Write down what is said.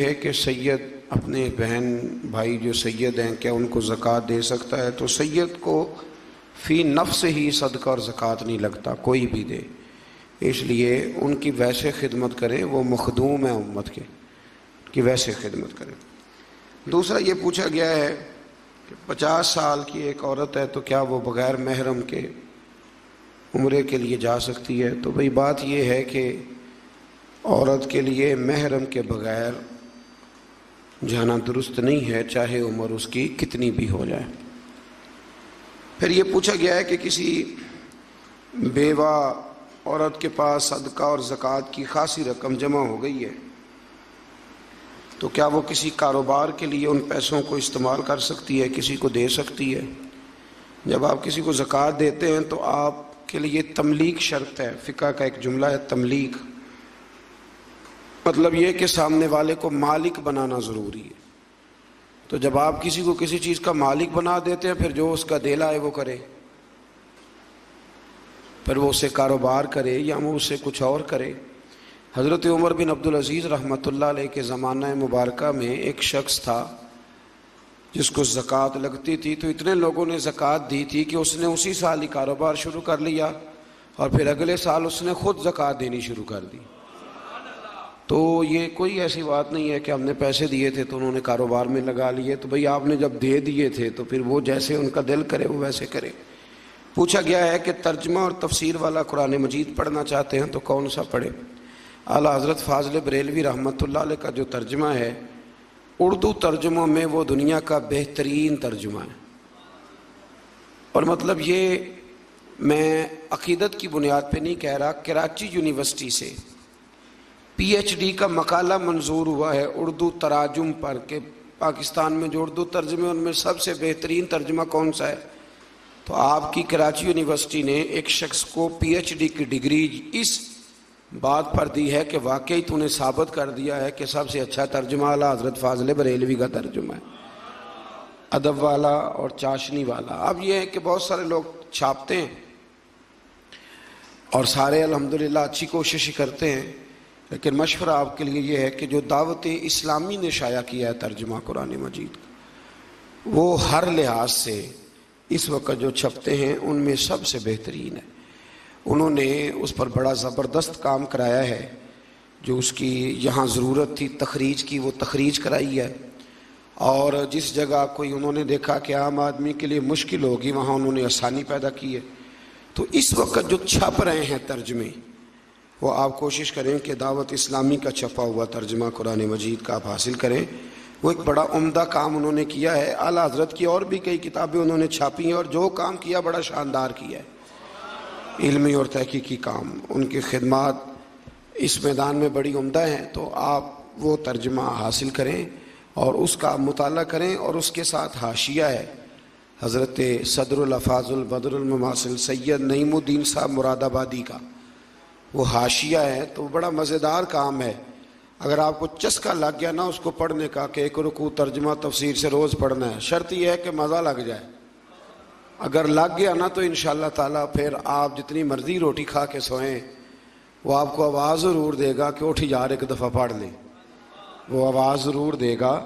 ہے کہ سید اپنے بہن بھائی جو سید ہیں کیا ان کو زکوٰۃ دے سکتا ہے؟ تو سید کو فی نفس ہی صدقہ اور زکوٰۃ نہیں لگتا، کوئی بھی دے، اس لیے ان کی ویسے خدمت کریں، وہ مخدوم ہیں امت کے، کی ویسے خدمت کریں۔ دوسرا یہ پوچھا گیا ہے کہ 50 سال کی ایک عورت ہے تو کیا وہ بغیر محرم کے عمرے کے لیے جا سکتی ہے؟ تو بھئی بات یہ ہے کہ عورت کے لیے محرم کے بغیر جانا درست نہیں ہے، چاہے عمر اس کی کتنی بھی ہو جائے۔ پھر یہ پوچھا گیا ہے کہ کسی بیوہ عورت کے پاس صدقہ اور زکوٰۃ کی خاصی رقم جمع ہو گئی ہے تو کیا وہ کسی کاروبار کے لیے ان پیسوں کو استعمال کر سکتی ہے، کسی کو دے سکتی ہے؟ جب آپ کسی کو زکوٰۃ دیتے ہیں تو آپ کے لیے تملیک شرط ہے، فقہ کا ایک جملہ ہے تملیک، مطلب یہ کہ سامنے والے کو مالک بنانا ضروری ہے۔ تو جب آپ کسی کو کسی چیز کا مالک بنا دیتے ہیں پھر جو اس کا دل آئے وہ کرے، پھر وہ اسے کاروبار کرے یا وہ اسے کچھ اور کرے۔ حضرت عمر بن عبدالعزیز رحمۃ اللہ علیہ کے زمانہ مبارکہ میں ایک شخص تھا جس کو زکوٰۃ لگتی تھی، تو اتنے لوگوں نے زکوٰۃ دی تھی کہ اس نے اسی سال ہی کاروبار شروع کر لیا اور پھر اگلے سال اس نے خود زکوٰۃ دینی شروع کر دی۔ تو یہ کوئی ایسی بات نہیں ہے کہ ہم نے پیسے دیے تھے تو انہوں نے کاروبار میں لگا لیے، تو بھئی آپ نے جب دے دیے تھے تو پھر وہ جیسے ان کا دل کرے وہ ویسے کرے۔ پوچھا گیا ہے کہ ترجمہ اور تفسیر والا قرآن مجید پڑھنا چاہتے ہیں تو کون سا پڑھے؟ اعلیٰ حضرت فاضل بریلوی رحمۃ اللہ علیہ کا جو ترجمہ ہے اردو ترجموں میں وہ دنیا کا بہترین ترجمہ ہے، اور مطلب یہ میں عقیدت کی بنیاد پہ نہیں کہہ رہا، کراچی یونیورسٹی سے PhD کا مقالہ منظور ہوا ہے اردو تراجم پر کہ پاکستان میں جو اردو ترجمے ان میں سب سے بہترین ترجمہ کون سا ہے، تو آپ کی کراچی یونیورسٹی نے ایک شخص کو PhD کی ڈگری اس بات پر دی ہے کہ واقعی تو نے ثابت کر دیا ہے کہ سب سے اچھا ترجمہ اعلیٰ حضرت فاضل بریلوی کا ترجمہ ہے، ادب والا اور چاشنی والا۔ اب یہ ہے کہ بہت سارے لوگ چھاپتے ہیں اور سارے الحمدللہ اچھی کوشش کرتے ہیں، لیکن مشورہ آپ کے لیے یہ ہے کہ جو دعوت اسلامی نے شائع کیا ہے ترجمہ قرآن مجید کا، وہ ہر لحاظ سے اس وقت جو چھپتے ہیں ان میں سب سے بہترین ہے۔ انہوں نے اس پر بڑا زبردست کام کرایا ہے، جو اس کی یہاں ضرورت تھی تخریج کی وہ تخریج کرائی ہے، اور جس جگہ کوئی انہوں نے دیکھا کہ عام آدمی کے لیے مشکل ہوگی وہاں انہوں نے آسانی پیدا کی ہے۔ تو اس وقت جو چھپ رہے ہیں ترجمے وہ آپ کوشش کریں کہ دعوت اسلامی کا چھپا ہوا ترجمہ قرآن مجید کا آپ حاصل کریں، وہ ایک بڑا عمدہ کام انہوں نے کیا ہے۔ اعلیٰ حضرت کی اور بھی کئی کتابیں انہوں نے چھاپی ہیں اور جو کام کیا بڑا شاندار کیا ہے، علمی اور تحقیقی کام، ان کی خدمات اس میدان میں بڑی عمدہ ہیں۔ تو آپ وہ ترجمہ حاصل کریں اور اس کا مطالعہ کریں، اور اس کے ساتھ حاشیہ ہے حضرت صدر الافاظ البدر المماثل سید نعیم الدین صاحب مراد آبادی کا، وہ حاشیہ ہے، تو بڑا مزیدار کام ہے۔ اگر آپ کو چسکا لگ گیا نا اس کو پڑھنے کا کہ ایک رکوع ترجمہ تفسیر سے روز پڑھنا ہے، شرط یہ ہے کہ مزہ لگ جائے۔ اگر لگ گیا نا تو انشاءاللہ تعالیٰ پھر آپ جتنی مرضی روٹی کھا کے سوئیں، وہ آپ کو آواز ضرور دے گا کہ اٹھ یار ایک دفعہ پڑھ لیں، وہ آواز ضرور دے گا۔